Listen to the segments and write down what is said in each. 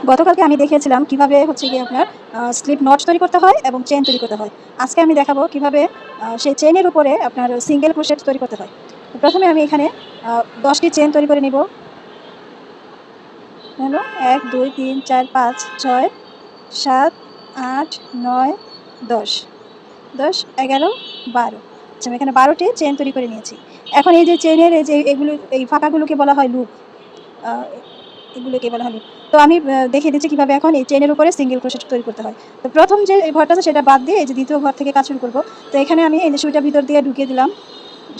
গতকালকে আমি দেখিয়েছিলাম কিভাবে হচ্ছে গিয়ে আপনার স্লিপ নট তৈরি করতে হয় এবং চেন তৈরি করতে হয়। আজকে আমি দেখাবো কিভাবে সেই চেনের উপরে আপনার সিঙ্গেল ক্রোশেট তৈরি করতে হয়। তো প্রথমে আমি এখানে 10টি চেন তৈরি করে নিব। হলো 1 2 3 4 5 6 7 8 9 10 10 11 12। আচ্ছা, আমি এখানে 12টি চেন তৈরি করে নিয়েছি। এখন এই যে চেনের এই যে এগুলো এই ফাঁকাগুলোকে বলা হয় লুপ। আ এগুলোকে বলা হয় লুপ। তো আমি দেখিয়ে দিচ্ছি কিভাবে এখন এই চেনের উপরে সিঙ্গেল ক্রোশেট তৈরি করতে হয়। তো প্রথম যে ঘরটা আছে সেটা বাদ দিয়ে এই যে দ্বিতীয় ঘর থেকে কাজ শুরু করব। তো এখানে আমি এই যে সুইটার ভিতর দিয়ে ঢুকিয়ে দিলাম।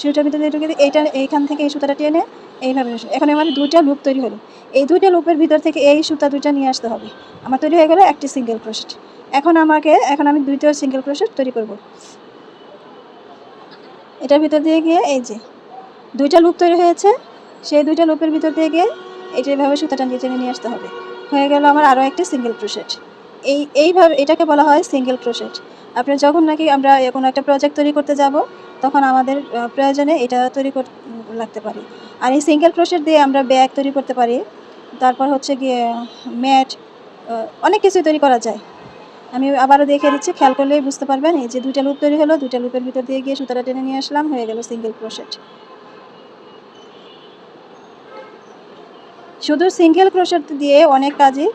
সুইটার ভিতর দিয়ে ঢুকিয়ে দিয়ে এইখান থেকে এই সুতাটা টেনে এইভাবে এখন আমার 2টা লুপ তৈরি হলো। এই 2টা লুপের ভিতর থেকে এই সুতা 2টা নিয়ে আসতে হবে। আমার তৈরি হয়ে গেল একটি সিঙ্গেল ক্রোশেট। এখন আমি 2টা সিঙ্গেল ক্রোশেট তৈরি করব। এটার ভিতর দিয়ে গিয়ে এই যে 2টা লুপ তৈরি হয়েছে, সেই 2টা লুপের ভিতর দিয়ে গিয়ে এইভাবে সুতাটা টেনে নিয়ে আসতে হবে। হয়ে গেল আমার আরও একটি সিঙ্গেল ক্রোশেট। এইভাবে এটাকে বলা হয় সিঙ্গেল ক্রোশেট। আপনার যখন নাকি আমরা কোনো একটা প্রজেক্ট তৈরি করতে যাব, তখন আমাদের প্রয়োজনে এটা তৈরি লাগতে পারে। আর এই সিঙ্গেল ক্রোশেট দিয়ে আমরা ব্যাগ তৈরি করতে পারি। তারপর হচ্ছে গিয়ে ম্যাট, অনেক কিছুই তৈরি করা যায়। আমি আবারও দেখিয়ে দিচ্ছি, খেয়াল করলেই বুঝতে পারবেন। এই যে 2টা লুপ তৈরি হলো, 2টা লুপের ভিতর দিয়ে গিয়ে সুতাটা টেনে নিয়ে আসলাম, হয়ে গেল সিঙ্গেল ক্রোশেট। শুধু সিঙ্গেল ক্রোশেট দিয়ে অনেক কাজই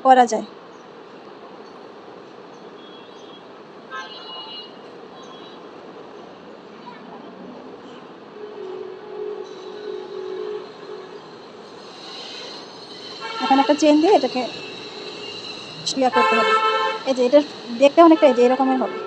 করা যায়। এখন একটা চেন দিয়ে এটাকে করতে হবে। এই যে এটা দেখতে অনেকটা এই যে এরকমের হবে।